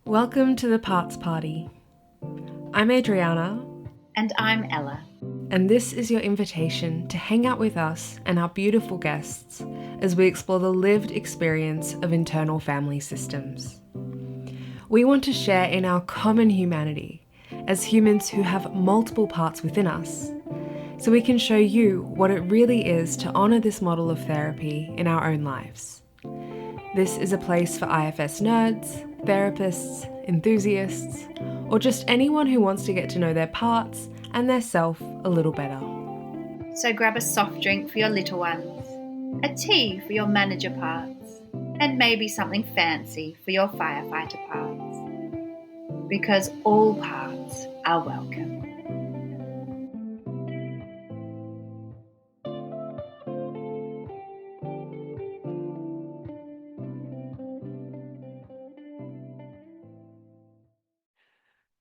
Welcome to the Parts Party. I'm Adriana, And I'm Ella. and this is your invitation to hang out with us and our beautiful guests as we explore the lived experience of internal family systems. We want to share in our common humanity as humans who have multiple parts within us, so we can show you what it really is to honour this model of therapy in our own lives. This is a place for IFS nerds, therapists, enthusiasts, or just anyone who wants to get to know their parts and their self a little better. So grab a soft drink for your little ones, a tea for your manager parts, and maybe something fancy for your firefighter parts. Because all parts are welcome.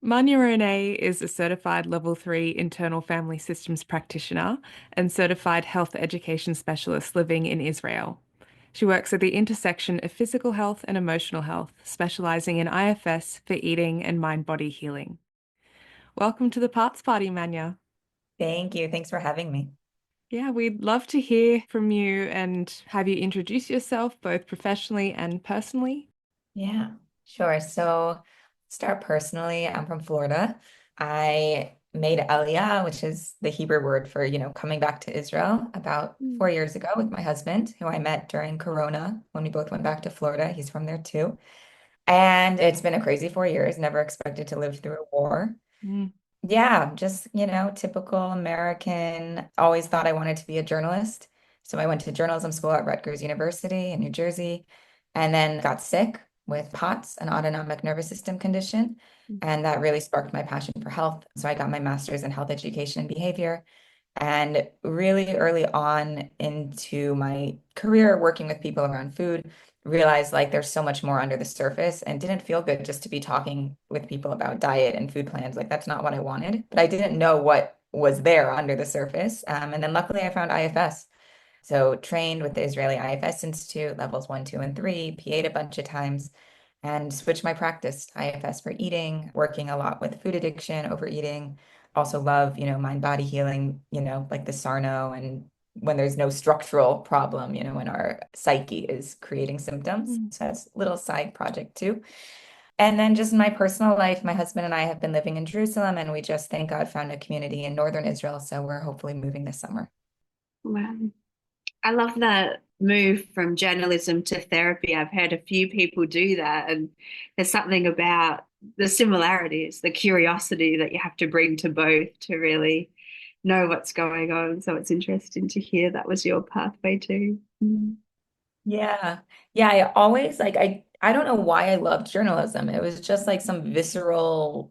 Manya Ronay is a certified level 3 internal family systems practitioner and certified health education specialist living in Israel. She works at the intersection of physical health and emotional health, specializing in IFS for eating and mind-body healing. Welcome to the Parts Party, Manya. Thank you. Thanks for having me. Yeah, we'd love to hear from you and have you introduce yourself both professionally and personally. Yeah, sure. So, start personally. I'm from Florida. I made Aliyah, which is the Hebrew word for, coming back to Israel about Mm. 4 years ago with my husband, who I met during Corona when we both went back to Florida. He's from there too. And it's been a crazy 4 years. Never expected to live through a war. Mm. Yeah, just, typical American. Always thought I wanted to be a journalist. So I went to journalism school at Rutgers University in New Jersey, and then got sick with POTS, an autonomic nervous system condition. And that really sparked my passion for health. So I got my master's in health education and behavior. And really early on into my career working with people around food, realized like there's so much more under the surface and didn't feel good just to be talking with people about diet and food plans. Like that's not what I wanted, but I didn't know what was there under the surface. And then luckily I found IFS. So trained with the Israeli IFS Institute, levels 1, 2, and 3, PA'd a bunch of times and switched my practice to IFS for eating, working a lot with food addiction, overeating. Also love, mind body healing, like the Sarno and when there's no structural problem, when our psyche is creating symptoms. Mm. So that's a little side project too. And then just in my personal life, my husband and I have been living in Jerusalem and we just, thank God, found a community in northern Israel. So we're hopefully moving this summer. Wow. I love that move from journalism to therapy. I've heard a few people do that, and there's something about the similarities, the curiosity that you have to bring to both to really know what's going on. So it's interesting to hear that was your pathway too. Mm. Yeah. Yeah, I always like I don't know why I loved journalism. It was just like some visceral,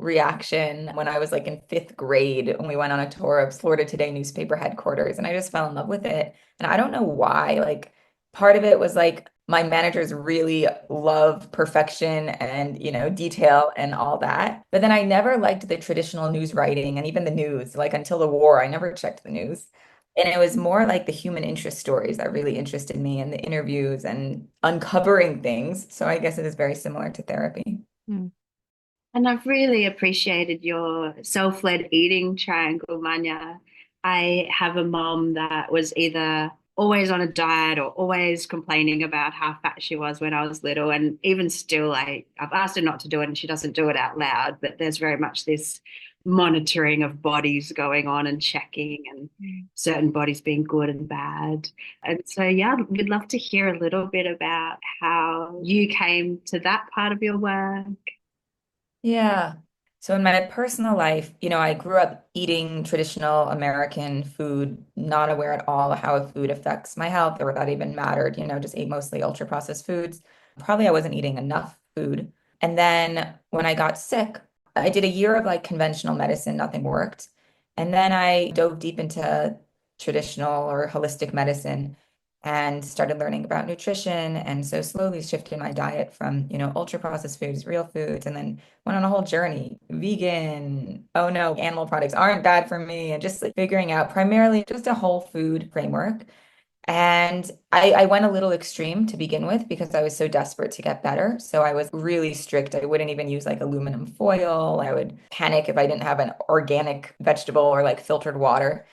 reaction when I was like in fifth grade when we went on a tour of Florida Today newspaper headquarters and I just fell in love with it. And I don't know why. Like part of it was like my managers really love perfection and, detail and all that. But then I never liked the traditional news writing and even the news. Like until the war, I never checked the news. And it was more like the human interest stories that really interested me and the interviews and uncovering things. So I guess it is very similar to therapy. Mm. And I've really appreciated your self-led eating triangle, Manya. I have a mom that was either always on a diet or always complaining about how fat she was when I was little. And even still, I've asked her not to do it and she doesn't do it out loud, but there's very much this monitoring of bodies going on and checking and Mm. certain bodies being good and bad. And so, yeah, we'd love to hear a little bit about how you came to that part of your work. Yeah. So in my personal life, I grew up eating traditional American food, not aware at all how food affects my health or that even mattered, just ate mostly ultra processed foods. Probably I wasn't eating enough food. And then when I got sick, I did a year of like conventional medicine, nothing worked. And then I dove deep into traditional or holistic medicine and started learning about nutrition. And so slowly shifted my diet from, ultra processed foods, real foods, and then went on a whole journey. Vegan, oh no, animal products aren't bad for me, and just like figuring out primarily just a whole food framework. And I went a little extreme to begin with because I was so desperate to get better. So I was really strict. I wouldn't even use like aluminum foil. I would panic if I didn't have an organic vegetable or like filtered water.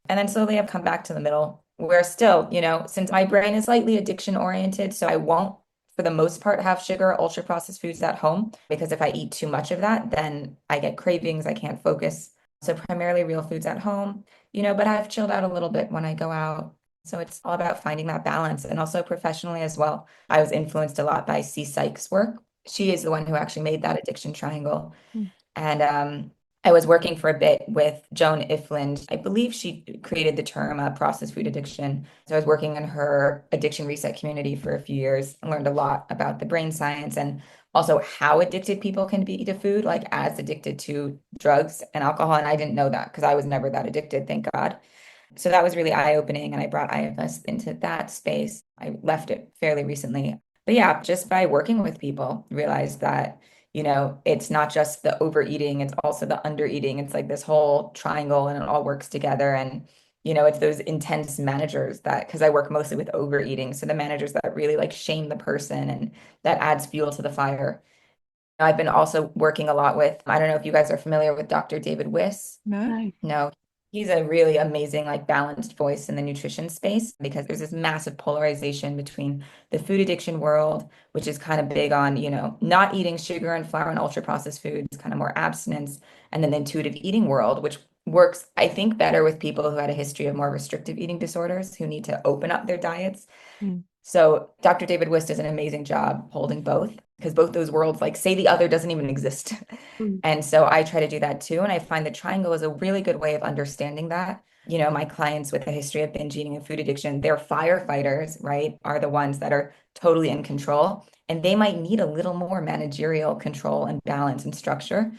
And then slowly I've come back to the middle where still, since my brain is slightly addiction oriented, so I won't, for the most part, have sugar, ultra processed foods at home because if I eat too much of that, then I get cravings, I can't focus. So primarily real foods at home, but I've chilled out a little bit when I go out. So it's all about finding that balance and also professionally as well. I was influenced a lot by C. Sykes' work. She is the one who actually made that addiction triangle. Mm. And I was working for a bit with Joan Ifland. I believe she created the term processed food addiction. So I was working in her addiction reset community for a few years and learned a lot about the brain science and also how addicted people can be to food, like as addicted to drugs and alcohol. And I didn't know that because I was never that addicted, thank God. So that was really eye-opening, and I brought IFS into that space. I left it fairly recently. But yeah, just by working with people, realized that, it's not just the overeating, it's also the undereating. It's like this whole triangle and it all works together. And, it's those intense managers that, because I work mostly with overeating. So the managers that really like shame the person and that adds fuel to the fire. I've been also working a lot with, I don't know if you guys are familiar with Dr. David Wiss. No? No. No, he's a really amazing, like balanced voice in the nutrition space because there's this massive polarization between the food addiction world, which is kind of big on, not eating sugar and flour and ultra processed foods, kind of more abstinence, and then the intuitive eating world, which works, I think, better with people who had a history of more restrictive eating disorders who need to open up their diets. Mm. So Dr. David Wist does an amazing job holding both because both those worlds, like say the other doesn't even exist. Mm. And so I try to do that too. And I find the triangle is a really good way of understanding that. My clients with a history of binge eating and food addiction, they're firefighters, right? Are the ones that are totally in control. And they might need a little more managerial control and balance and structure.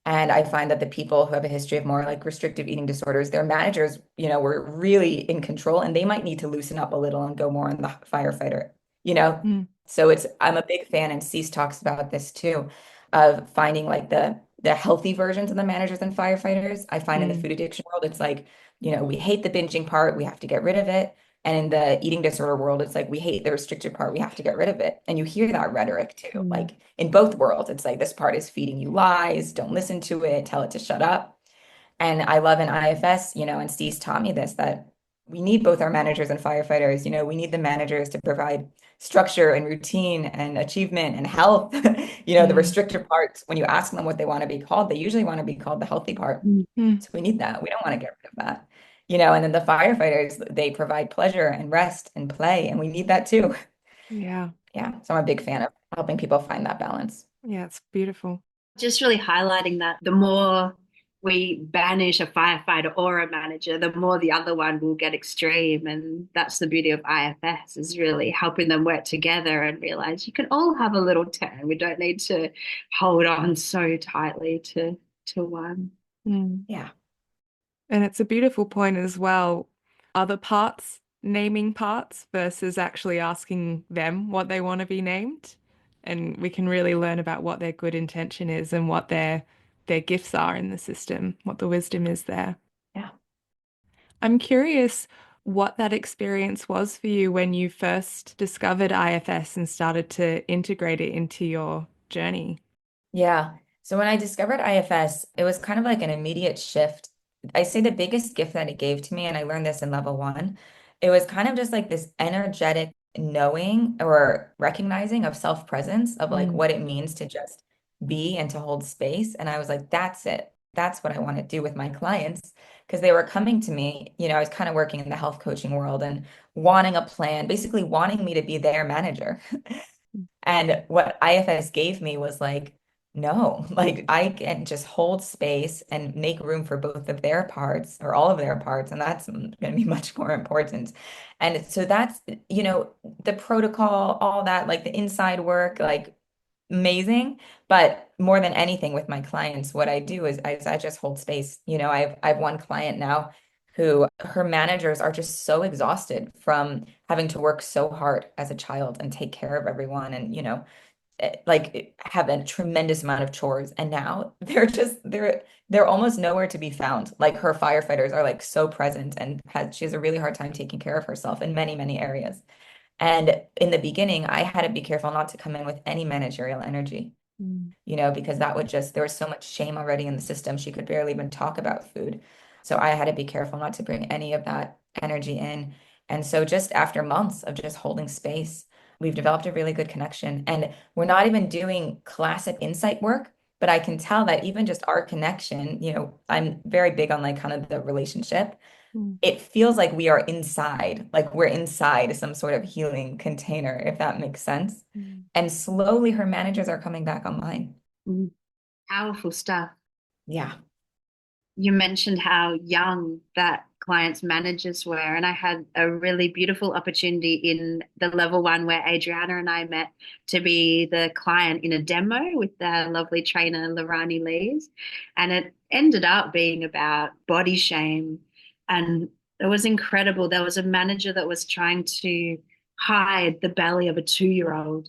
And I find that the people who have a history of more like restrictive eating disorders, their managers, were really in control and they might need to loosen up a little and go more on the firefighter, you know? Mm. So I'm a big fan, and Cease talks about this too, of finding like the healthy versions of the managers and firefighters. I find in the Mm. food addiction world, it's like, we hate the binging part, we have to get rid of it. And in the eating disorder world, it's like we hate the restricted part, we have to get rid of it. And you hear that rhetoric too. Mm. Like in both worlds, it's like this part is feeding you lies, don't listen to it, tell it to shut up. And I love in IFS, and Steve's taught me this, that we need both our managers and firefighters. We need the managers to provide structure and routine and achievement and health. The Mm. restricted parts, when you ask them what they want to be called, they usually want to be called the healthy part. Mm. Mm. So we need that. We don't want to get rid of that. And then the firefighters, they provide pleasure and rest and play, and we need that too. Yeah. Yeah. So I'm a big fan of helping people find that balance. Yeah, it's beautiful. Just really highlighting that the more we banish a firefighter or a manager, the more the other one will get extreme. And that's the beauty of IFS, is really helping them work together and realize you can all have a little turn. We don't need to hold on so tightly to one. Mm. Yeah. And it's a beautiful point as well. Other parts, naming parts versus actually asking them what they want to be named. And we can really learn about what their good intention is and what their gifts are in the system, what the wisdom is there. Yeah. I'm curious what that experience was for you when you first discovered IFS and started to integrate it into your journey. Yeah. So when I discovered IFS, it was kind of like an immediate shift. I say the biggest gift that it gave to me, and I learned this in level one, it was kind of just like this energetic knowing or recognizing of self-presence of like Mm. what it means to just be and to hold space. And I was like, that's it. That's what I want to do with my clients. Because they were coming to me, I was kind of working in the health coaching world and wanting a plan, basically wanting me to be their manager. And what IFS gave me was like, no, like I can just hold space and make room for both of their parts or all of their parts. And that's going to be much more important. And so that's, the protocol, all that, like the inside work, like amazing. But more than anything with my clients, what I do is I just hold space. I've one client now who her managers are just so exhausted from having to work so hard as a child and take care of everyone and, like have a tremendous amount of chores, and now they're almost nowhere to be found. Like her firefighters are like so present, and she has a really hard time taking care of herself in many areas. And in the beginning, I had to be careful not to come in with any managerial energy, Mm. because that would just, there was so much shame already in the system. She could barely even talk about food. So I had to be careful not to bring any of that energy in. And so just after months of just holding space, we've developed a really good connection. And we're not even doing classic insight work, but I can tell that even just our connection, I'm very big on like kind of the relationship. Mm. It feels like we are inside, like we're inside some sort of healing container, if that makes sense. Mm. And slowly her managers are coming back online. Mm. Powerful stuff. Yeah. You mentioned how young that client's managers were, and I had a really beautiful opportunity in the level one where Adriana and I met to be the client in a demo with the lovely trainer Lorani Lees, and it ended up being about body shame, and it was incredible. There was a manager that was trying to hide the belly of a 2-year-old,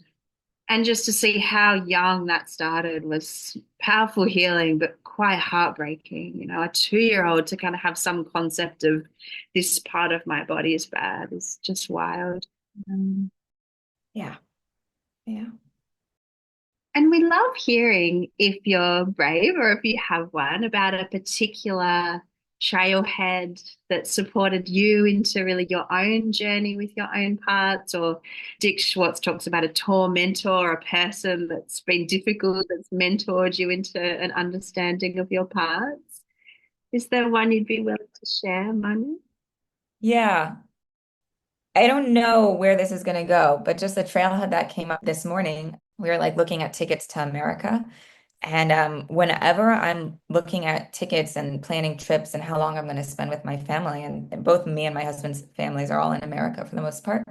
and just to see how young that started was powerful healing, but quite heartbreaking. A 2-year-old to kind of have some concept of this part of my body is bad is just wild. Um, Yeah. Yeah. And we love hearing if you're brave or if you have one about a particular trailhead that supported you into really your own journey with your own parts. Or Dick Schwartz talks about a tormentor or a person that's been difficult, that's mentored you into an understanding of your parts. Is there one you'd be willing to share, Manu? Yeah. I don't know where this is going to go, but just the trailhead that came up this morning, we were like looking at tickets to America. And whenever I'm looking at tickets and planning trips and how long I'm going to spend with my family, and both me and my husband's families are all in America for the most part,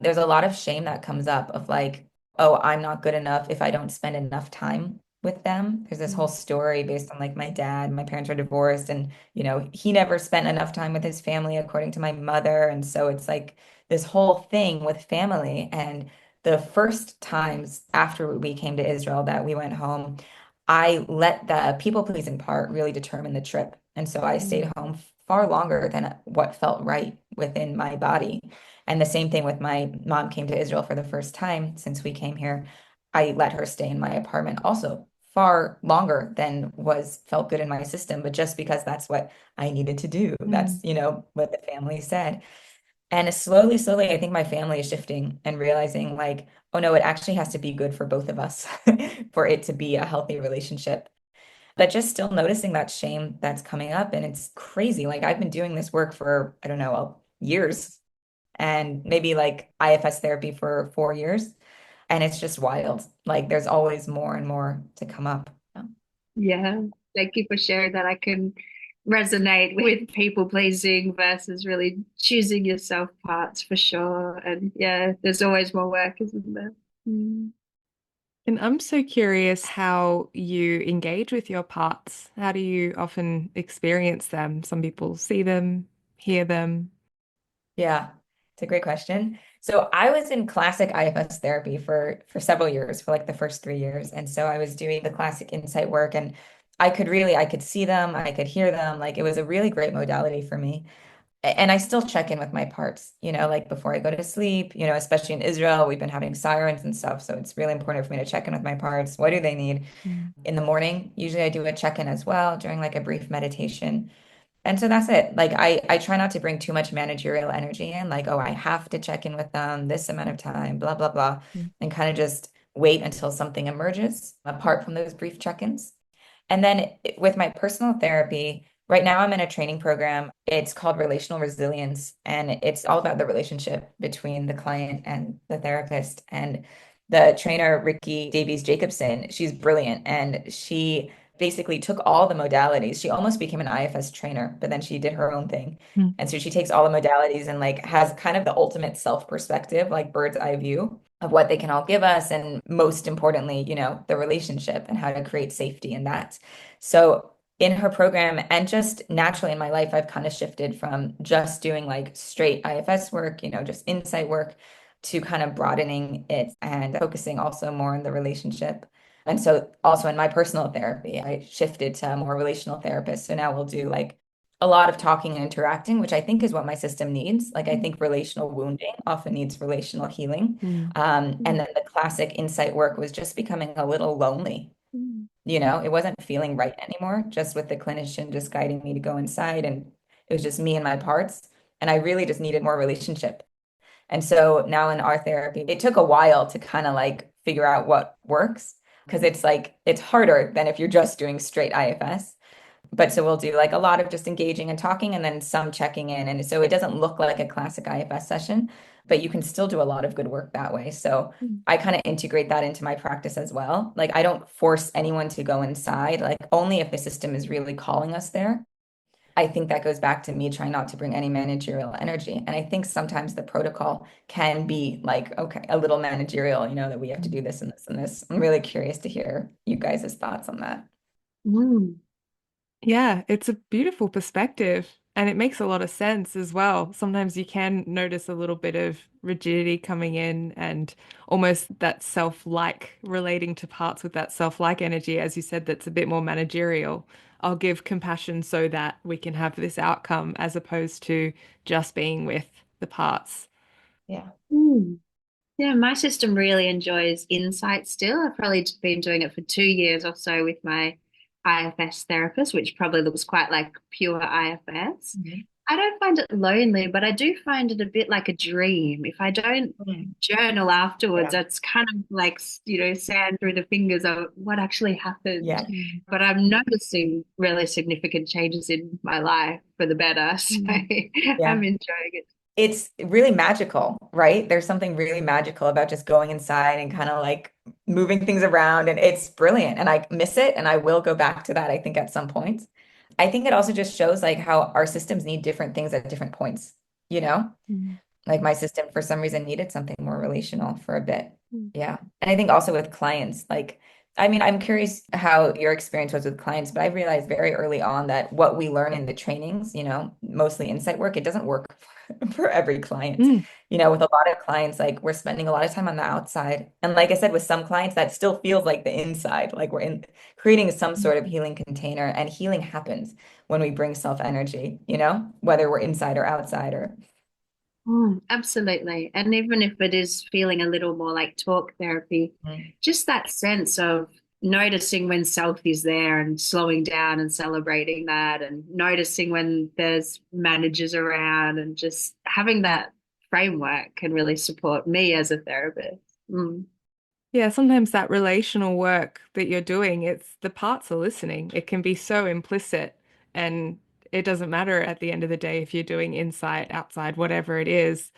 there's a lot of shame that comes up of like, oh, I'm not good enough if I don't spend enough time with them. There's this whole story based on like my dad, my parents are divorced, and he never spent enough time with his family according to my mother. And so it's like this whole thing with family. And the first times after we came to Israel that we went home, I let the people pleasing part really determine the trip. And so I stayed home far longer than what felt right within my body. And the same thing with my mom came to Israel for the first time since we came here. I let her stay in my apartment also far longer than was felt good in my system, but just because that's what I needed to do. Mm. That's, what the family said. And slowly, I think my family is shifting and realizing like, oh no, it actually has to be good for both of us for it to be a healthy relationship. But just still noticing that shame that's coming up. And it's crazy. Like I've been doing this work for, I don't know, years, and maybe like IFS therapy for 4 years. And it's just wild. Like there's always more and more to come up. Yeah, thank you for sharing that. I can resonate with people pleasing versus really choosing yourself parts for sure. And yeah, there's always more work, isn't there? Mm. And I'm so curious how you engage with your parts. How do you often experience them? Some people see them, hear them. Yeah, it's a great question. So I was in classic IFS therapy for several years, for like the first 3 years. And so I was doing the classic insight work, and I could see them, I could hear them. Like it was a really great modality for me. And I still check in with my parts, like before I go to sleep, especially in Israel, we've been having sirens and stuff. So it's really important for me to check in with my parts. What do they need? Mm. In the morning, usually I do a check-in as well during like a brief meditation. And so that's it. Like I try not to bring too much managerial energy in, like, oh, I have to check in with them this amount of time, blah, blah, blah, Mm. and kind of just wait until something emerges apart from those brief check-ins. And then with my personal therapy, right now I'm in a training program. It's called Relational Resilience, and it's all about the relationship between the client and the therapist. And the trainer, Ricky Davies Jacobson, she's brilliant. And she basically took all the modalities. She almost became an IFS trainer, but then she did her own thing. Mm. And so she takes all the modalities and like has kind of the ultimate self perspective, like bird's eye view of what they can all give us. And most importantly, the relationship and how to create safety in that. So in her program and just naturally in my life, I've kind of shifted from just doing like straight IFS work, just insight work. to kind of broadening it and focusing also more on the relationship. And so also in my personal therapy, I shifted to a more relational therapist. So now we'll do like a lot of talking and interacting, which I think is what my system needs. Like I think relational wounding often needs relational healing. Mm. And then the classic insight work was just becoming a little lonely. It wasn't feeling right anymore, just with the clinician just guiding me to go inside. And it was just me and my parts. And I really just needed more relationship. And so now in our therapy, it took a while to kind of like figure out what works because it's like it's harder than if you're just doing straight IFS. But so we'll do like a lot of just engaging and talking and then some checking in. And so it doesn't look like a classic IFS session, but you can still do a lot of good work that way. So I kind of integrate that into my practice as well. Like I don't force anyone to go inside, like only if the system is really calling us there. I think that goes back to me trying not to bring any managerial energy. And I think sometimes the protocol can be like, okay, a little managerial, that we have to do this and this and this. I'm really curious to hear you guys' thoughts on that. Mm. Yeah, it's a beautiful perspective and it makes a lot of sense as well. Sometimes you can notice a little bit of rigidity coming in and almost that self-like relating to parts with that self-like energy, as you said, that's a bit more managerial. I'll give compassion so that we can have this outcome as opposed to just being with the parts. Yeah. Mm. Yeah, my system really enjoys insight still. I've probably been doing it for 2 years or so with my IFS therapist, which probably looks quite like pure IFS. Mhm. I don't find it lonely, but I do find it a bit like a dream. If I don't Mhm. journal afterwards, Yeah. it's kind of like, sand through the fingers of what actually happened. Yeah. Mm. But I'm noticing really significant changes in my life for the better. So Mm. I'm Yeah. enjoying it. It's really magical, right? There's something really magical about just going inside and kind of like moving things around, and it's brilliant. And I miss it, and I will go back to that, I think, at some point. I think it also just shows like how our systems need different things at different points, you know? Mm. Like my system for some reason needed something more relational for a bit. Mm. Yeah. And I think also with clients, like, I mean, I'm curious how your experience was with clients, but I realized very early on that what we learn in the trainings, mostly insight work, it doesn't work for every client. Mm. With a lot of clients, like we're spending a lot of time on the outside. And like I said, with some clients, that still feels like the inside, like we're in creating some sort of healing container, and healing happens when we bring self energy, whether we're inside or outside or Absolutely. And even if it is feeling a little more like talk therapy, Mhm. just that sense of noticing when self is there and slowing down and celebrating that, and noticing when there's managers around, and just having that framework can really support me as a therapist. Mm. Yeah, sometimes that relational work that you're doing, it's the parts are listening. It can be so implicit and it doesn't matter at the end of the day if you're doing inside, outside, whatever it is,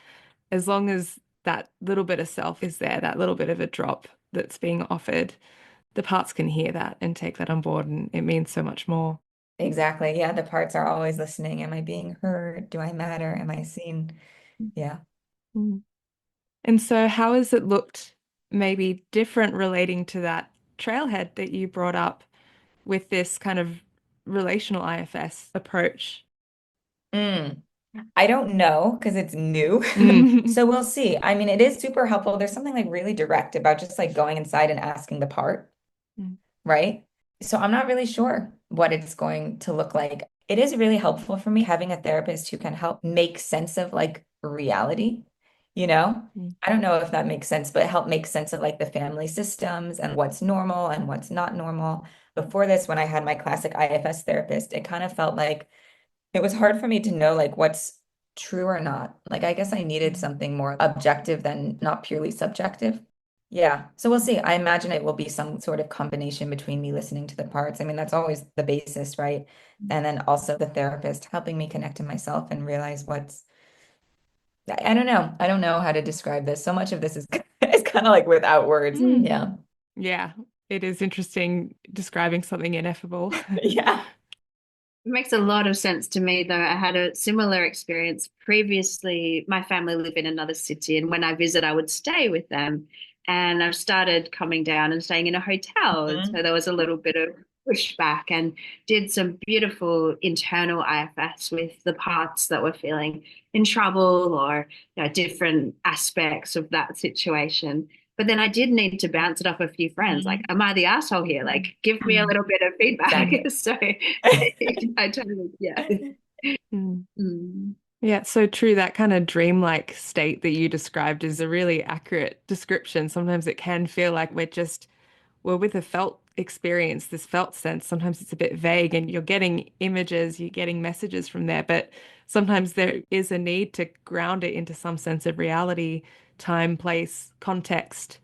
as long as that little bit of self is there, that little bit of a drop that's being offered, the parts can hear that and take that on board and it means so much more. Exactly. Yeah, the parts are always listening. Am I being heard? Do I matter? Am I seen? Yeah. Mm. And so how has it looked maybe different relating to that trailhead that you brought up with this kind of relational IFS approach? Mm. I don't know because it's new. Mm. So we'll see. I mean, it is super helpful. There's something like really direct about just like going inside and asking the part, Mm. right? So I'm not really sure what it's going to look like. It is really helpful for me having a therapist who can help make sense of like reality, you know? Mm. I don't know if that makes sense, but help make sense of like the family systems and what's normal and what's not normal. Before this, when I had my classic IFS therapist, it kind of felt like it was hard for me to know like what's true or not. Like I guess I needed something more objective than not purely subjective. Yeah. So we'll see. I imagine it will be some sort of combination between me listening to the parts. I mean, that's always the basis, right? And then also the therapist helping me connect to myself and realize what's I don't know. I don't know how to describe this. So much of this is is kind of like without words. Mm. Yeah. Yeah, it is interesting describing something ineffable. Yeah. It makes a lot of sense to me, though. I had a similar experience previously. My family live in another city, and when I visit, I would stay with them. And I've started coming down and staying in a hotel. And Mhm. so there was a little bit of pushed back and did some beautiful internal IFS with the parts that were feeling in trouble or different aspects of that situation. But then I did need to bounce it off a few friends. Like, am I the asshole here? Like, give me a little bit of feedback. Exactly. So I totally, yeah. Mm. Mm, Yeah, it's so true. That kind of dreamlike state that you described is a really accurate description. Sometimes it can feel like we're with a felt experience, this felt sense. Sometimes it's a bit vague and you're getting images, you're getting messages from there, but sometimes there is a need to ground it into some sense of reality, time, place, context.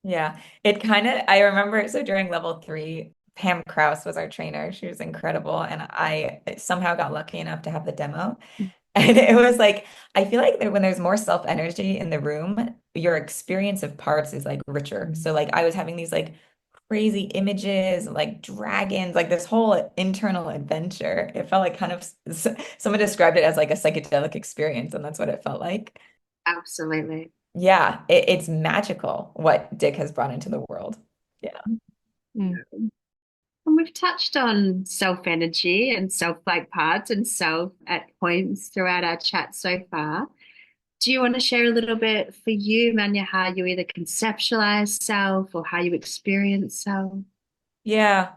Yeah, it kind of, I remember, so during level 3, Pam Krause was our trainer. She was incredible. And I somehow got lucky enough to have the demo. And it was like, I feel like that when there's more self energy in the room, your experience of parts is like richer. So, like, I was having these like crazy images, like dragons, like this whole internal adventure. It felt like kind of, someone described it as like a psychedelic experience. And that's what it felt like. absolutely. Yeah, it's magical what Dick has brought into the world. Yeah. Mm. And we've touched on self energy and self like parts and self at points throughout our chat so far. Do you want to share a little bit for you, Manya, how you either conceptualize self or how you experience self? Yeah.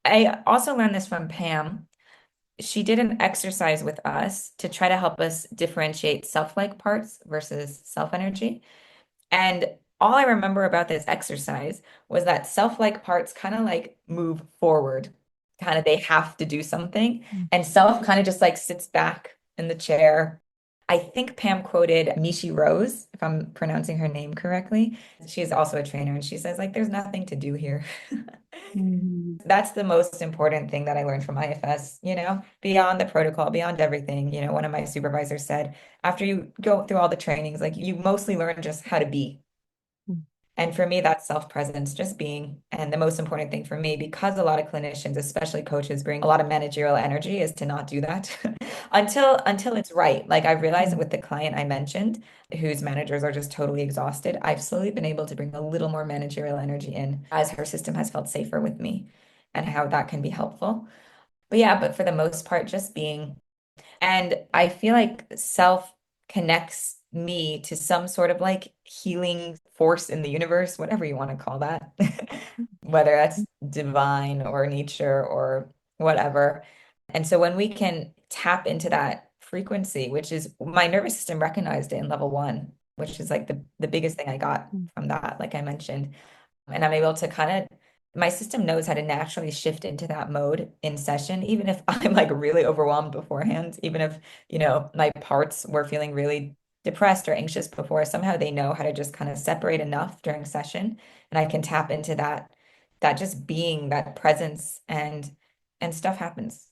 I also learned this from Pam. She did an exercise with us to try to help us differentiate self-like parts versus self-energy. And all I remember about this exercise was that self-like parts kind of like move forward, kind of they have to do something. And self kind of just like sits back in the chair. I think Pam quoted Mishi Rose, if I'm pronouncing her name correctly. She's also a trainer, and she says, like, there's nothing to do here. Mm. Mm, That's the most important thing that I learned from IFS, beyond the protocol, beyond everything. One of my supervisors said, after you go through all the trainings, like you mostly learn just how to be. Mm. And for me, that's self-presence, just being. And the most important thing for me, because a lot of clinicians, especially coaches, bring a lot of managerial energy, is to not do that until it's right. Like I realized Mm. with the client I mentioned, whose managers are just totally exhausted, I've slowly been able to bring a little more managerial energy in as her system has felt safer with me and how that can be helpful. But yeah, but for the most part, just being. And I feel like self connects me to some sort of like healing force in the universe, whatever you want to call that, whether that's divine or nature or whatever. And so when we can tap into that frequency, which is my nervous system recognized it in level 1, which is like the biggest thing I got Mm. from that, like I mentioned. And I'm able to kind of, my system knows how to naturally shift into that mode in session, even if I'm like really overwhelmed beforehand, even if, my parts were feeling really depressed or anxious before, somehow they know how to just kind of separate enough during session. And I can tap into that just being, that presence, and stuff happens.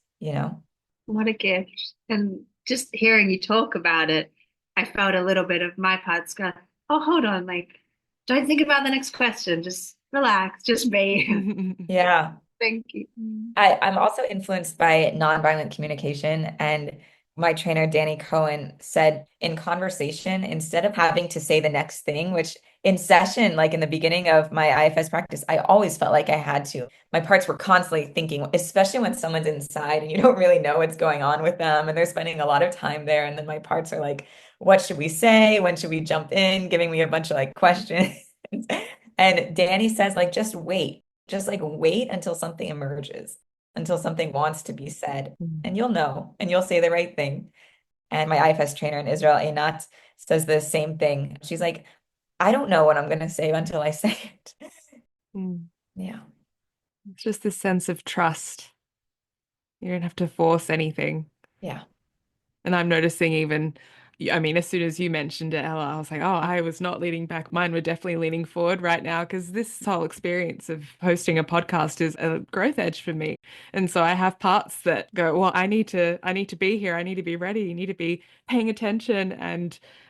what a gift. And just hearing you talk about it, I felt a little bit of my parts go, oh, hold on, like, don't think about the next question. Just relax, just be. Yeah. Thank you. I'm also influenced by nonviolent communication. And my trainer, Danny Cohen, said in conversation, instead of having to say the next thing, which in session, like in the beginning of my IFS practice, I always felt like I had to. My parts were constantly thinking, especially when someone's inside and you don't really know what's going on with them and they're spending a lot of time there. And then my parts are like, what should we say? When should we jump in? Giving me a bunch of like questions. And Danny says, like, just wait. Just like wait until something emerges, until something wants to be said, Mm. and you'll know, and you'll say the right thing. And my IFS trainer in Israel, Einat, says the same thing. She's like, I don't know what I'm going to say until I say it. Mm. Yeah. It's just this sense of trust. You don't have to force anything. Yeah. And I'm noticing even, I mean, as soon as you mentioned it, Ella, I was like, oh, I was not leaning back. Mine were definitely leaning forward right now because this whole experience of hosting a podcast is a growth edge for me. And so I have parts that go, well, I need to be here. I need to be ready. You need to be paying attention.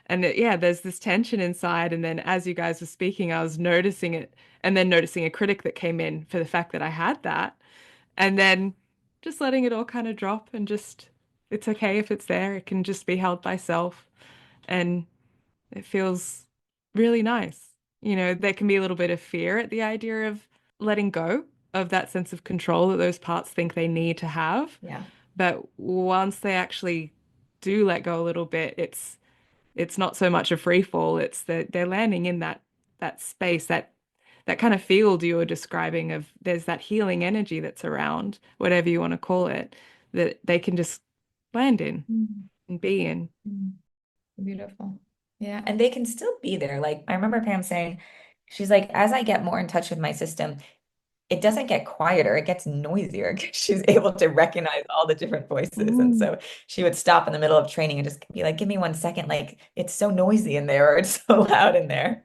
Yeah, there's this tension inside. And then as you guys were speaking, I was noticing it and then noticing a critic that came in for the fact that I had that. And then just letting it all kind of drop and just it's okay if it's there. It can just be held by self and it feels really nice. There can be a little bit of fear at the idea of letting go of that sense of control that those parts think they need to have. Yeah. But once they actually do let go a little bit, it's not so much a free fall. It's that they're landing in that space, that kind of field you were describing of there's that healing energy that's around, whatever you want to call it, that they can just land in Mm. and be in. Mm. Beautiful. Yeah. And they can still be there. Like I remember Pam saying, she's like, as I get more in touch with my system, it doesn't get quieter, it gets noisier because she's able to recognize all the different voices. And Mm, so she would stop in the middle of training and just be like, give me 1 second. Like it's so noisy in there or it's so loud in there.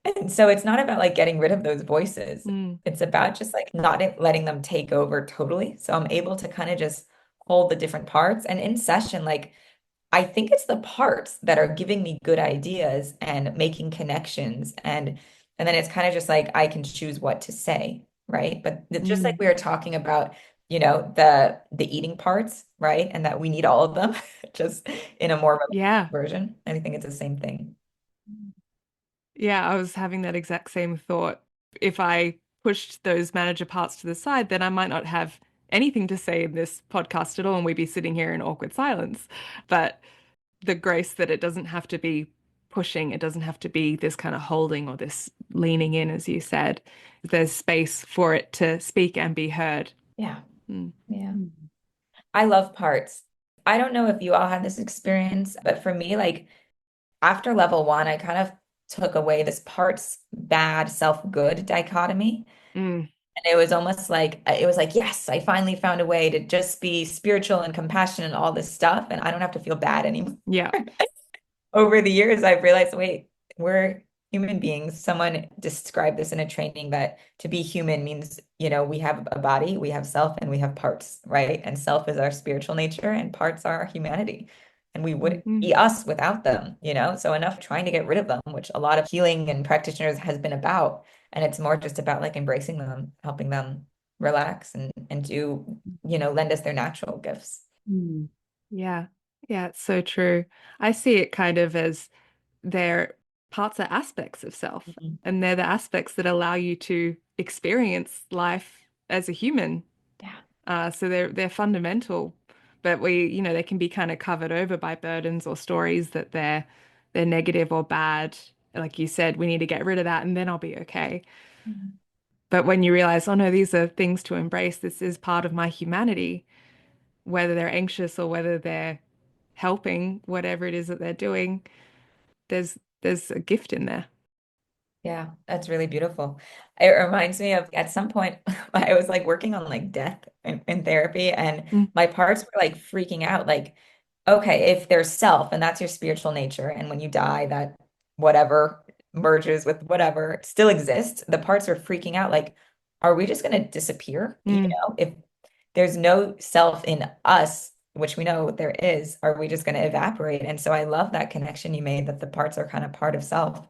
And so it's not about like getting rid of those voices. mm, It's about just like not letting them take over totally. So I'm able to kind of just hold the different parts. And in session, like I think it's the parts that are giving me good ideas and making connections and then it's kind of just like I can choose what to say, right? But just like mm. we were talking about, the eating parts, right? And that we need all of them just in a more relaxed Yeah. version. And I think it's the same thing. Yeah, I was having that exact same thought. If I pushed those manager parts to the side, then I might not have anything to say in this podcast at all, and we'd be sitting here in awkward silence. But the grace that it doesn't have to be pushing, it doesn't have to be this kind of holding or this leaning in, as you said. There's space for it to speak and be heard. Yeah. Mm. Yeah. I love parts. I don't know if you all had this experience, but for me, like after level one, I kind of took away this parts bad, self-good dichotomy. Mm. And it was almost like, it was like, yes, I finally found a way to just be spiritual and compassionate and all this stuff. And I don't have to feel bad anymore. Yeah. Over the years, I've realized, wait, we're human beings. Someone described this in a training that to be human means, we have a body, we have self, and we have parts, right? And self is our spiritual nature, and parts are our humanity. And we wouldn't Mm. be us without them, So enough trying to get rid of them, which a lot of healing and practitioners has been about. And it's more just about like embracing them, helping them relax and do, lend us their natural gifts. Mm. Yeah. Yeah, it's so true. I see it kind of as they're parts are aspects of self, Mhm. and they're the aspects that allow you to experience life as a human. Yeah. So they're fundamental, but they can be kind of covered over by burdens or stories that they're negative or bad. Like you said, we need to get rid of that, and then I'll be okay. Mhm. But when you realize, oh no, these are things to embrace. This is part of my humanity, whether they're anxious or whether they're helping, whatever it is that they're doing, there's a gift in there. Yeah, that's really beautiful. It reminds me of at some point I was like working on like death in therapy and Mm, my parts were like freaking out like okay, if there's self and that's your spiritual nature and when you die that whatever merges with whatever still exists, the parts are freaking out like are we just going to disappear? mm, If there's no self in us, which we know there is, are we just going to evaporate? And so I love that connection you made that the parts are kind of part of self.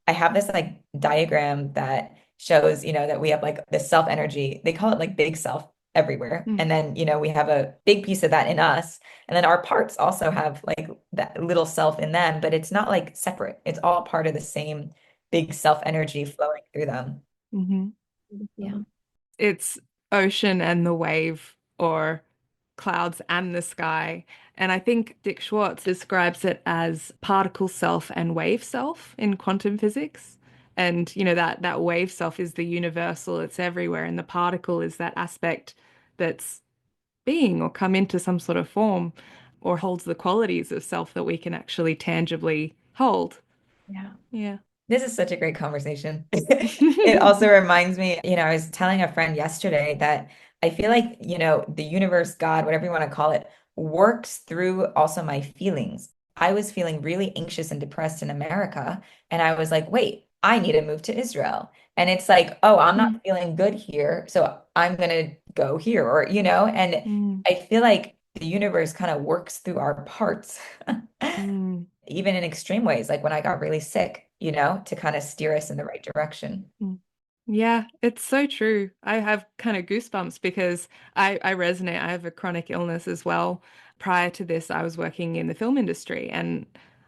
I have this like diagram that shows, that we have like the self energy. They call it like big self everywhere. mm, And then, we have a big piece of that in us. And then our parts also have like that little self in them, but it's not like separate. It's all part of the same big self energy flowing through them. mhm. Yeah. It's ocean and the wave, or clouds and the sky. And I think Dick Schwartz describes it as particle self and wave self in quantum physics. And that wave self is the universal, it's everywhere, and the particle is that aspect that's being or come into some sort of form or holds the qualities of self that we can actually tangibly hold. Yeah. Yeah. This is such a great conversation. It also reminds me, I was telling a friend yesterday that I feel like, the universe, God, whatever you want to call it, works through also my feelings. I was feeling really anxious and depressed in America, and I was like, wait, I need to move to Israel. And it's like, oh, I'm not Mm, feeling good here, so I'm gonna go here, or, and mm, I feel like the universe kind of works through our parts. mm. Even in extreme ways, like when I got really sick, to kind of steer us in the right direction. Mm. Yeah, it's so true. I have kind of goosebumps because I resonate. I have a chronic illness as well. Prior to this, I was working in the film industry and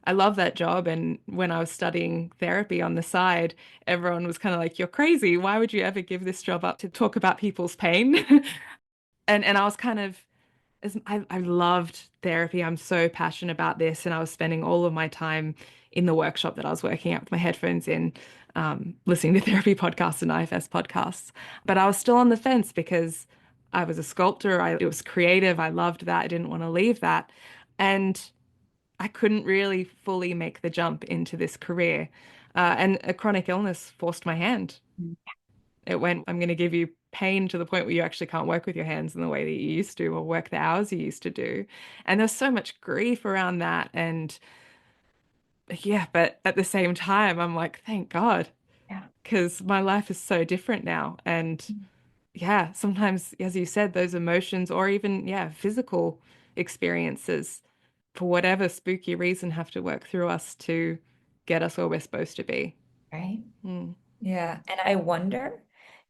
I love that job. And when I was studying therapy on the side, everyone was kind of like, "You're crazy. Why would you ever give this job up to talk about people's pain?" And I was kind of I loved therapy. I'm so passionate about this, and I was spending all of my time in the workshop that I was working at with my headphones in, listening to therapy podcasts and IFS podcasts. But I was still on the fence because I was a sculptor. It was creative. I loved that. I didn't want to leave that, and I couldn't really fully make the jump into this career. And a chronic illness forced my hand. It went, I'm going to give you pain to the point where you actually can't work with your hands in the way that you used to or work the hours you used to do. And there's so much grief around that. And yeah, but at the same time, I'm like, thank God, Yeah. because my life is so different now. And yeah, sometimes, as you said, those emotions or even, yeah, physical experiences, for whatever spooky reason, have to work through us to get us where we're supposed to be. Right. Mm, Yeah. And I wonder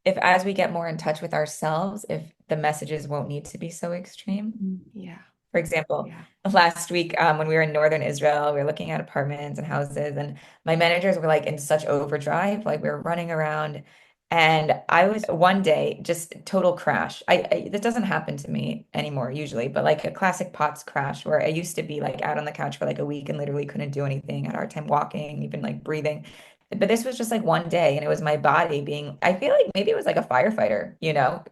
if as we get more in touch with ourselves, if the messages won't need to be so extreme. yeah, For example, yeah. last week when we were in northern Israel, we were looking at apartments and houses, and my managers were like in such overdrive, like we were running around. And I was one day just total crash. This doesn't happen to me anymore usually, but like a classic POTS crash where I used to be like out on the couch for like a week and literally couldn't do anything, had a hard time walking, even like breathing. But this was just like one day, and it was my body being, I feel like maybe it was like a firefighter,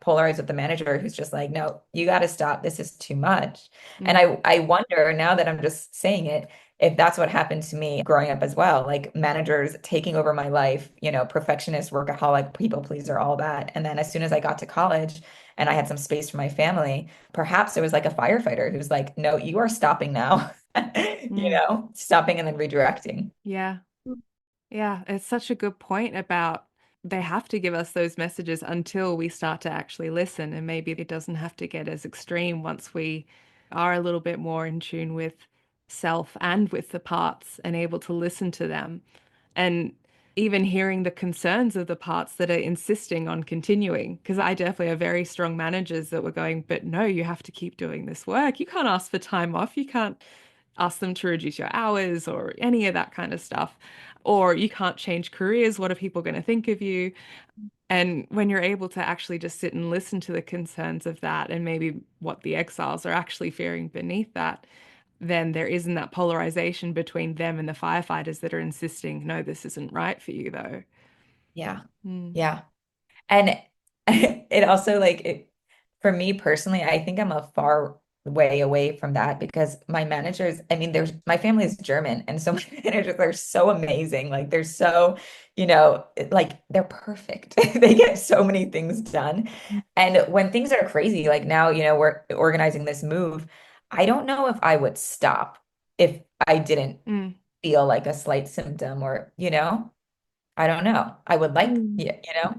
polarized with the manager who's just like, no, you got to stop. This is too much. And Mm, I wonder now that I'm just saying it, if that's what happened to me growing up as well, like managers taking over my life, perfectionist, workaholic, people pleaser, all that. And then as soon as I got to college and I had some space for my family, perhaps it was like a firefighter who's like, no, you are stopping now, mm, stopping and then redirecting. yeah. Yeah, it's such a good point about they have to give us those messages until we start to actually listen. And maybe it doesn't have to get as extreme once we are a little bit more in tune with self and with the parts and able to listen to them. And even hearing the concerns of the parts that are insisting on continuing. Because I definitely have very strong managers that were going, but no, you have to keep doing this work. You can't ask for time off. You can't ask them to reduce your hours or any of that kind of stuff. Or you can't change careers. What are people going to think of you? And when you're able to actually just sit and listen to the concerns of that and maybe what the exiles are actually fearing beneath that, then there isn't that polarization between them and the firefighters that are insisting, no, this isn't right for you, though. Yeah. Mm, Yeah. And it also like it for me personally, I think I'm a far way away from that because my managers, I mean, there's my family is German, and so my managers are so amazing. Like they're so, like they're perfect. They get so many things done. And when things are crazy, like now, we're organizing this move, I don't know if I would stop if I didn't mm. feel like a slight symptom or, I don't know. I would like, yeah,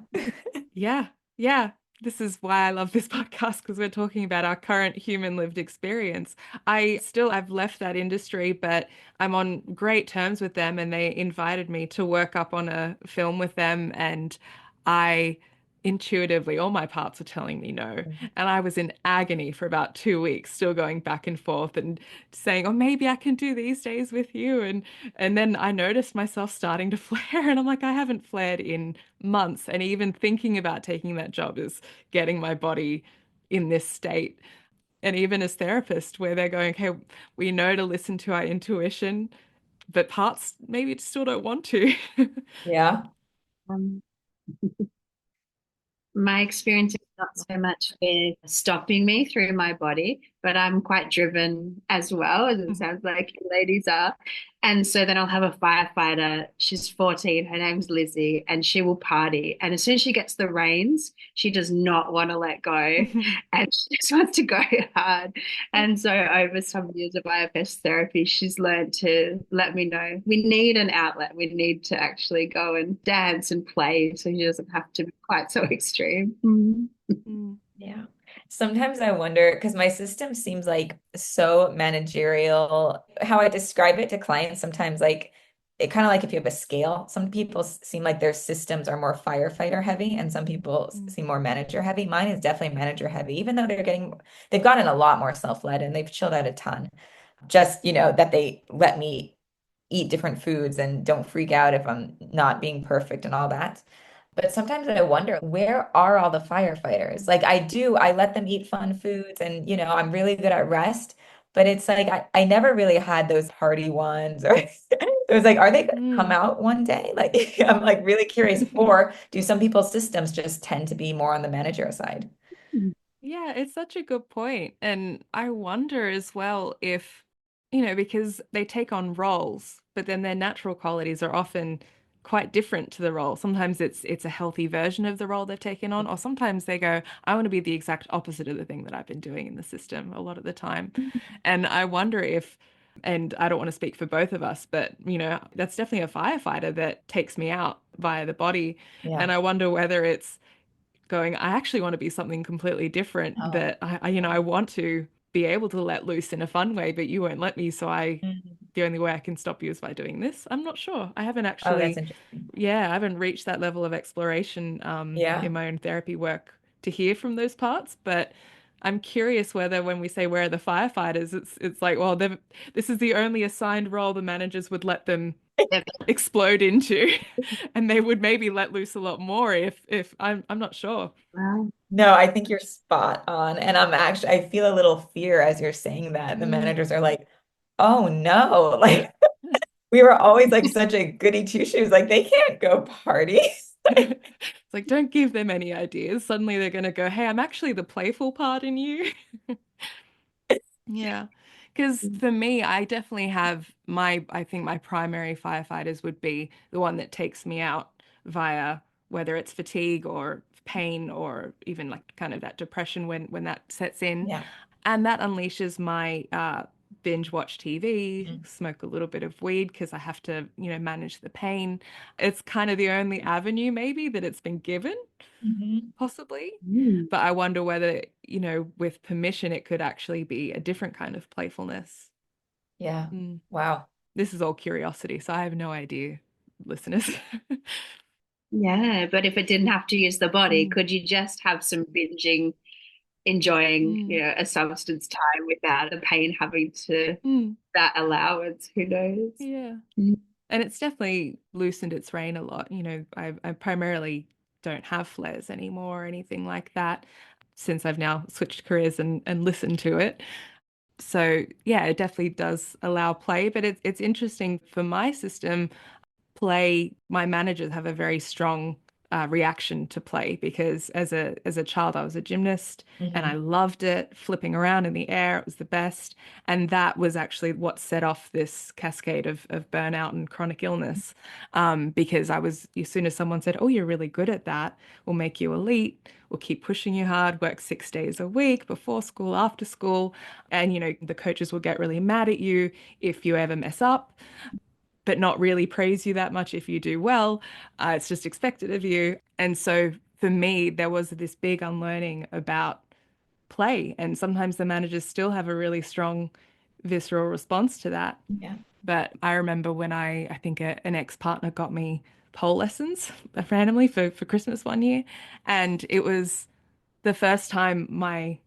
Yeah, yeah. This is why I love this podcast because we're talking about our current human lived experience. I've left that industry, but I'm on great terms with them and they invited me to work up on a film with them. And I intuitively, all my parts were telling me no. And I was in agony for about 2 weeks, still going back and forth and saying, oh, maybe I can do these days with you. And then I noticed myself starting to flare, and I'm like, I haven't flared in months. And even thinking about taking that job is getting my body in this state. And even as therapists, where they're going, okay, we know to listen to our intuition, but parts maybe still don't want to. yeah, Um, my experience is not so much with stopping me through my body, but I'm quite driven as well, as it sounds like you ladies are. And so then I'll have a firefighter. She's 14. Her name's Lizzie, and she will party. And as soon as she gets the reins, she does not want to let go, and she just wants to go hard. And so over some years of IFS therapy, she's learned to let me know we need an outlet. We need to actually go and dance and play so she doesn't have to be quite so extreme. Mm. Mm, yeah. Sometimes I wonder because my system seems like so managerial. How I describe it to clients sometimes like it kind of like if you have a scale, some people seem like their systems are more firefighter heavy and some people mm, seem more manager heavy. Mine is definitely manager heavy, even though they've gotten a lot more self-led and they've chilled out a ton. Just, that they let me eat different foods and don't freak out if I'm not being perfect and all that. But sometimes I wonder, where are all the firefighters? Like I let them eat fun foods and I'm really good at rest, but it's like I never really had those party ones or it was like, are they gonna come Mm. out one day? Like I'm like really curious. Or do some people's systems just tend to be more on the manager side? Yeah, it's such a good point. And I wonder as well if, because they take on roles, but then their natural qualities are often quite different to the role. Sometimes it's a healthy version of the role they've taken on, or sometimes they go, I want to be the exact opposite of the thing that I've been doing in the system a lot of the time. And I wonder if, and I don't want to speak for both of us, but that's definitely a firefighter that takes me out via the body. Yeah. And I wonder whether it's going, I actually want to be something completely different Oh, that I want to be able to let loose in a fun way, but you won't let me. So mhm. the only way I can stop you is by doing this. I'm not sure. I haven't Oh, that's actually, interesting. yeah, I haven't reached that level of exploration Yeah. in my own therapy work to hear from those parts, but I'm curious whether when we say where are the firefighters, it's like, well, this is the only assigned role the managers would let them explode into, and they would maybe let loose a lot more if I'm not sure. Wow. No, I think you're spot on. And I feel a little fear as you're saying that. The Mm. managers are like, oh no, like we were always like such a goody two shoes. Like they can't go party. It's like, don't give them any ideas. Suddenly they're going to go, hey, I'm actually the playful part in you. Yeah. Because for me, I definitely have I think my primary firefighters would be the one that takes me out via whether it's fatigue or pain or even like kind of that depression when that sets in. Yeah. And that unleashes my binge watch TV, Mhm. smoke a little bit of weed because I have to, manage the pain. It's kind of the only avenue maybe that it's been given, Mhm. possibly. Mm. But I wonder whether, with permission, it could actually be a different kind of playfulness. Yeah. Mm. Wow. This is all curiosity, so I have no idea, listeners. Yeah, but if it didn't have to use the body, Mm. could you just have some binging, enjoying, Mm. a substance time without the pain having to Mm. that allowance? Who knows? Yeah. Mm. And it's definitely loosened its reign a lot. I primarily don't have flares anymore or anything like that since I've now switched careers and listened to it. So yeah, it definitely does allow play, but it's interesting for my system. Play, my managers have a very strong reaction to play because as a child I was a gymnast and I Mhm. loved it, flipping around in the air. It was the best, and that was actually what set off this cascade of burnout and chronic illness. Because as soon as someone said, "Oh, you're really good at that, we'll make you elite. We'll keep pushing you hard. Work 6 days a week before school, after school," and the coaches will get really mad at you if you ever mess up but not really praise you that much if you do well. It's just expected of you. And so for me, there was this big unlearning about play. And sometimes the managers still have a really strong visceral response to that. Yeah. But I remember when I think an ex-partner got me pole lessons randomly for Christmas one year. And it was the first time my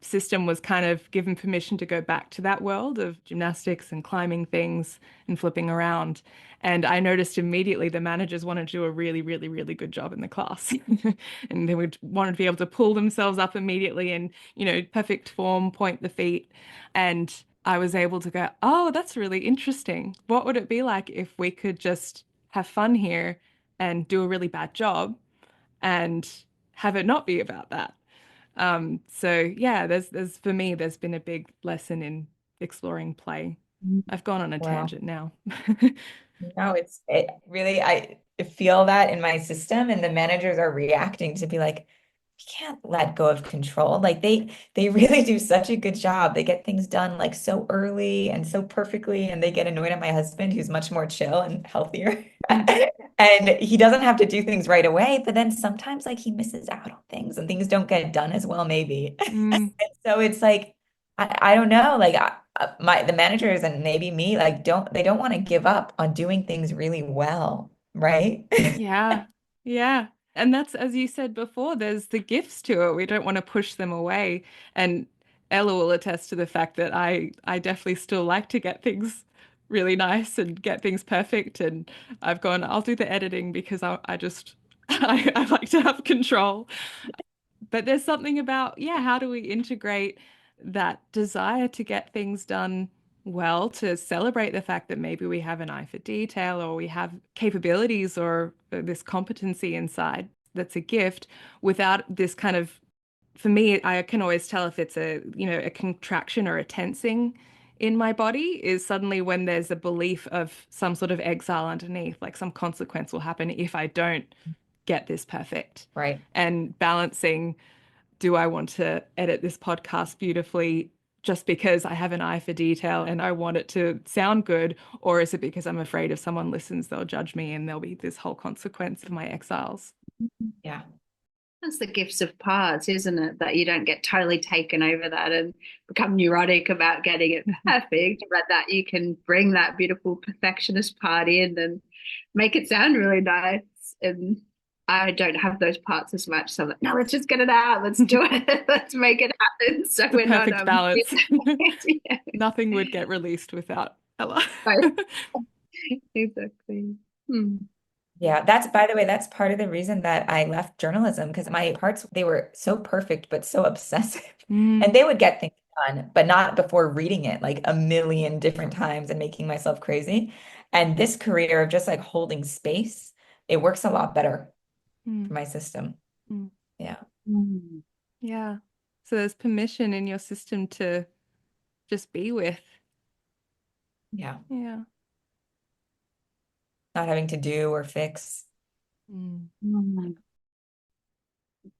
system was kind of given permission to go back to that world of gymnastics and climbing things and flipping around. And I noticed immediately the managers wanted to do a really, really, really good job in the class. And they would want to be able to pull themselves up immediately and, perfect form, point the feet. And I was able to go, oh, that's really interesting. What would it be like if we could just have fun here and do a really bad job and have it not be about that? So yeah, there's for me, there's been a big lesson in exploring play. I've gone on a Wow. tangent now. No, it really, I feel that in my system, and the managers are reacting to be like, we can't let go of control. Like they really do such a good job. They get things done like so early and so perfectly, and they get annoyed at my husband, who's much more chill and healthier. Mm, And he doesn't have to do things right away, but then sometimes like he misses out on things and things don't get done as well, maybe. mm, So it's like I don't know, like the managers and maybe me like don't want to give up on doing things really well, right? yeah, yeah. And that's, as you said before, there's the gifts to it. We don't want to push them away. And Ella will attest to the fact that I definitely still like to get things really nice and get things perfect. And I've gone, I'll do the editing because I just, I like to have control. But there's something about, yeah, how do we integrate that desire to get things done well, to celebrate the fact that maybe we have an eye for detail or we have capabilities or this competency inside that's a gift without this kind of, for me, I can always tell if it's a, a contraction or a tensing in my body is suddenly when there's a belief of some sort of exile underneath, like some consequence will happen if I don't get this perfect. Right. And balancing, do I want to edit this podcast beautifully just because I have an eye for detail and I want it to sound good? Or is it because I'm afraid if someone listens, they'll judge me and there'll be this whole consequence of my exiles? Yeah. That's the gifts of parts, isn't it? That you don't get totally taken over that and become neurotic about getting it perfect, but that you can bring that beautiful perfectionist part in and make it sound really nice. And I don't have those parts as much. So I'm like, no, let's just get it out. Let's do it. Let's make it happen. So The we're not perfect balance. yeah, Nothing would get released without Ella. exactly. Hmm. Yeah, that's by the way, that's part of the reason that I left journalism because my parts they were so perfect but so obsessive. Mm, And they would get things done, but not before reading it like a million different times and making myself crazy. And this career of just like holding space, it works a lot better mm, for my system. mm. Yeah. Hmm. Yeah. So there's permission in your system to just be with. Yeah. Yeah. Not having to do or fix. Mm. Hmm.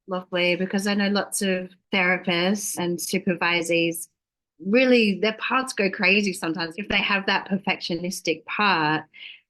Lovely, because I know lots of therapists and supervisees really their parts go crazy sometimes if they have that perfectionistic part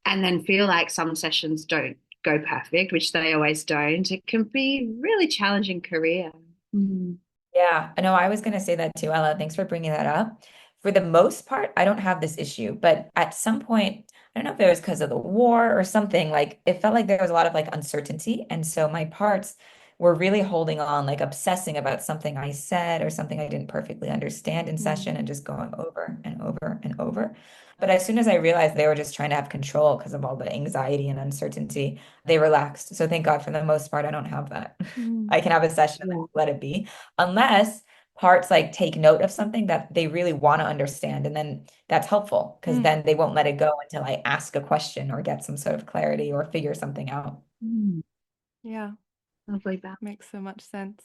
and then feel like some sessions don't go perfect, which they always don't. It can be really challenging career. Mm. Yeah, I know I was going to say that too, Ella. Thanks for bringing that up. For the most part, I don't have this issue, but at some point, I don't know if it was because of the war or something, like it felt like there was a lot of like uncertainty. And so my parts were really holding on, like obsessing about something I said or something I didn't perfectly understand in session and just going over and over and over. But as soon as I realized they were just trying to have control because of all the anxiety and uncertainty, they relaxed. So thank God for the most part, I don't have that. Mm. I can have a session and Yeah. let it be unless parts like take note of something that they really want to understand. And then that's helpful because Mm. then they won't let it go until I ask a question or get some sort of clarity or figure something out. Mm. Yeah. Lovely balance. Makes so much sense.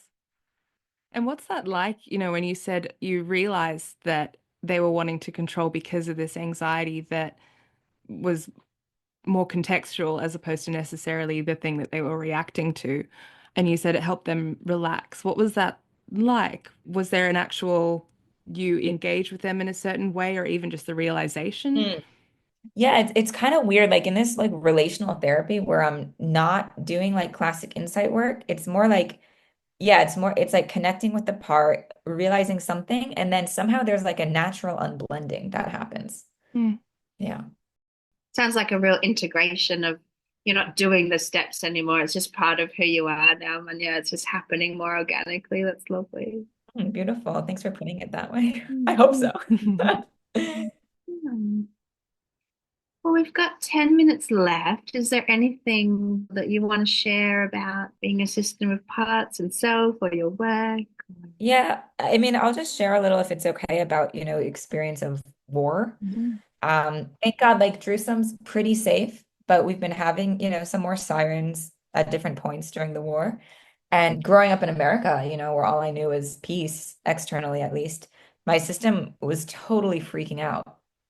And what's that like, when you said you realized that they were wanting to control because of this anxiety that was more contextual as opposed to necessarily the thing that they were reacting to. And you said it helped them relax. What was that like? Was there an actual, you engage with them in a certain way or even just the realization? Mm. Yeah, it's kind of weird. Like in this like relational therapy where I'm not doing like classic insight work, it's more like, yeah, it's like connecting with the part, realizing something, and then somehow there's like a natural unblending that happens. Mm. Yeah. Sounds like a real integration of you're not doing the steps anymore. It's just part of who you are now, and yeah, it's just happening more organically. That's lovely. Beautiful. Thanks for putting it that way. I hope Mm. so. Hmm. Well, we've got 10 minutes left. Is there anything that you want to share about being a system of parts and self or your work? Yeah, I mean, I'll just share a little if it's okay about, experience of war. Mhm. Thank God, like Jerusalem's pretty safe, but we've been having, some more sirens at different points during the war. And growing up in America, where all I knew was peace, externally at least, my system was totally freaking out.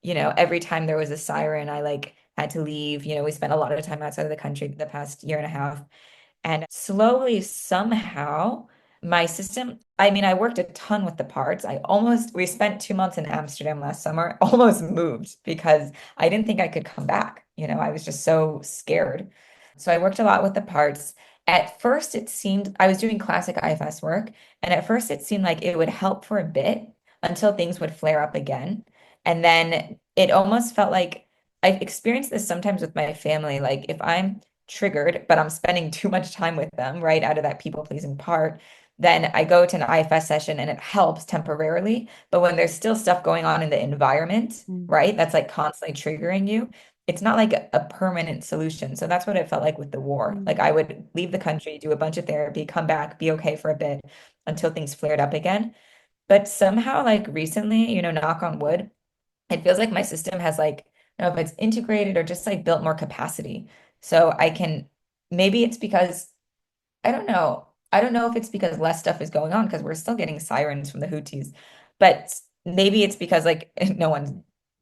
Every time there was a siren, I like had to leave. We spent a lot of time outside of the country the past year and a half. And slowly, somehow, my system, I mean, I worked a ton with the parts. We spent 2 months in Amsterdam last summer, almost moved because I didn't think I could come back. I was just so scared. So I worked a lot with the parts. At first, it seemed I was doing classic IFS work. And at first, it seemed like it would help for a bit until things would flare up again. And then it almost felt like I've experienced this sometimes with my family. Like if I'm triggered, but I'm spending too much time with them, right, out of that people pleasing part, then I go to an IFS session and it helps temporarily. But when there's still stuff going on in the environment, Mm. right, that's like constantly triggering you, it's not like a permanent solution. So that's what it felt like with the war. Like I would leave the country, do a bunch of therapy, come back, be okay for a bit until things flared up again. But somehow, like recently, knock on wood, it feels like my system has like, I don't know if it's integrated or just like built more capacity. So I can, maybe it's because I don't know. I don't know if it's because less stuff is going on because we're still getting sirens from the Houthis, but maybe it's because like no one's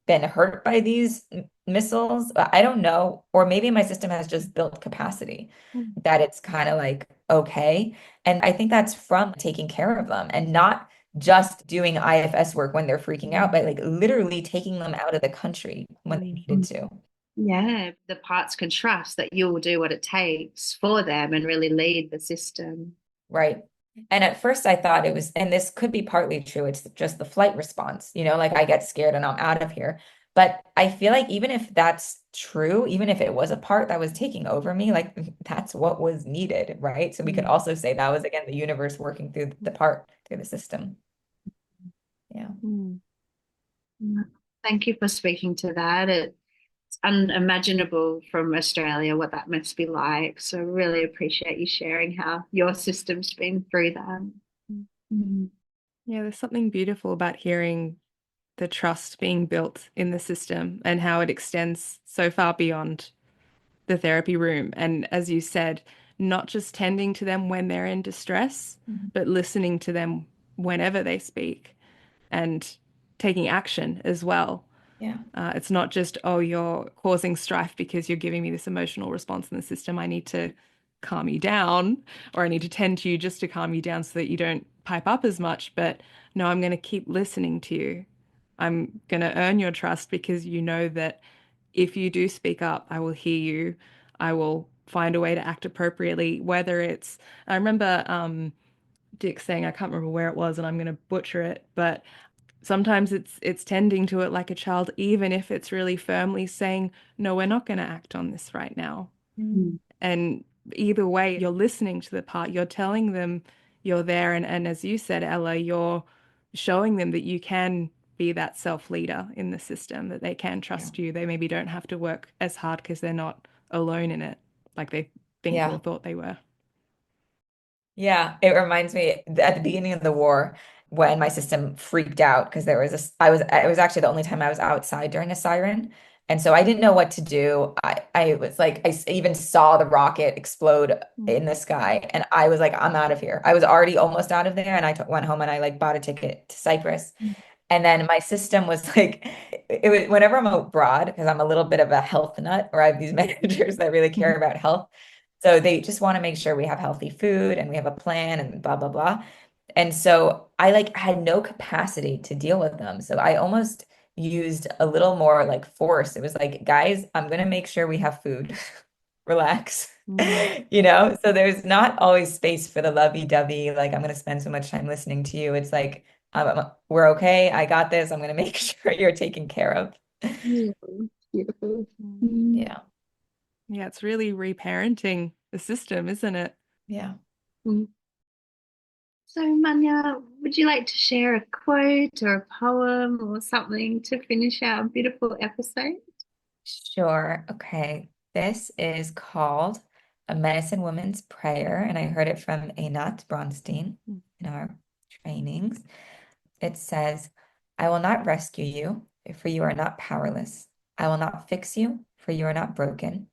been hurt by these missiles. I don't know. Or maybe my system has just built capacity that it's kind of like okay. And I think that's from taking care of them and not just doing IFS work when they're freaking out, but like literally taking them out of the country when they needed to. Yeah, the parts can trust that you will do what it takes for them and really lead the system. Right. And at first I thought it was, and this could be partly true, it's just the flight response, like I get scared and I'm out of here. But I feel like even if that's true, even if it was a part that was taking over me, like that's what was needed, right? So we could also say that was again the universe working through the part, through the system. Yeah. Thank you for speaking to that. It's unimaginable from Australia what that must be like. So really appreciate you sharing how your system's been through that. Mm. Yeah, there's something beautiful about hearing the trust being built in the system and how it extends so far beyond the therapy room. And as you said, not just tending to them when they're in distress, but listening to them whenever they speak and taking action as well. Yeah. It's not just, oh, you're causing strife because you're giving me this emotional response in the system. I need to calm you down, or I need to tend to you just to calm you down so that you don't pipe up as much. But no, I'm going to keep listening to you. I'm going to earn your trust because you know that if you do speak up, I will hear you. I will find a way to act appropriately, whether it's, I remember Dick saying, I can't remember where it was and I'm going to butcher it, but sometimes it's tending to it like a child, even if it's really firmly saying, no, we're not going to act on this right now. Mm. And either way, you're listening to the part, you're telling them you're there. And as you said, Ella, you're showing them that you can be that self-leader in the system, that they can trust you. They maybe don't have to work as hard because they're not alone in it, like they think or Yeah. thought they were. Yeah, it reminds me at the beginning of the war when my system freaked out because there was it was actually the only time I was outside during a siren. And so I didn't know what to do. I was like, even saw the rocket explode in the sky and I was like, I'm out of here. I was already almost out of there and I went home and I like bought a ticket to Cyprus. And then my system was like, it was whenever I'm abroad, because I'm a little bit of a health nut, or I have these managers that really care about health. So they just want to make sure we have healthy food and we have a plan and blah, blah, blah. And so I like had no capacity to deal with them. So I almost used a little more like force. It was like, guys, I'm going to make sure we have food. Relax. So there's not always space for the lovey-dovey, like I'm going to spend so much time listening to you. It's like, we're okay. I got this. I'm going to make sure you're taken care of. Yeah, beautiful. Mm. Yeah. Yeah, it's really reparenting the system, isn't it? Yeah. Mm. So, Manya, would you like to share a quote or a poem or something to finish our beautiful episode? Sure. Okay. This is called A Medicine Woman's Prayer, and I heard it from Einat Bronstein in our trainings. It says, I will not rescue you, for you are not powerless. I will not fix you, for you are not broken.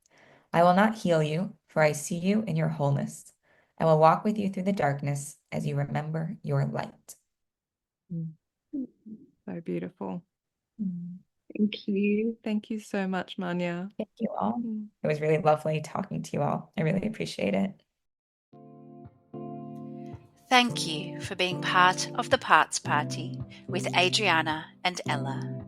I will not heal you, for I see you in your wholeness. I will walk with you through the darkness as you remember your light. So beautiful. Thank you. Thank you so much, Manya. Thank you all. It was really lovely talking to you all. I really appreciate it. Thank you for being part of the Parts Party with Adriana and Ella.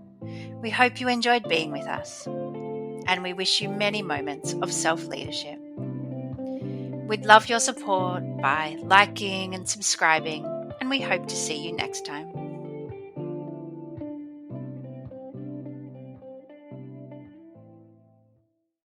We hope you enjoyed being with us, and we wish you many moments of self-leadership. We'd love your support by liking and subscribing, and we hope to see you next time.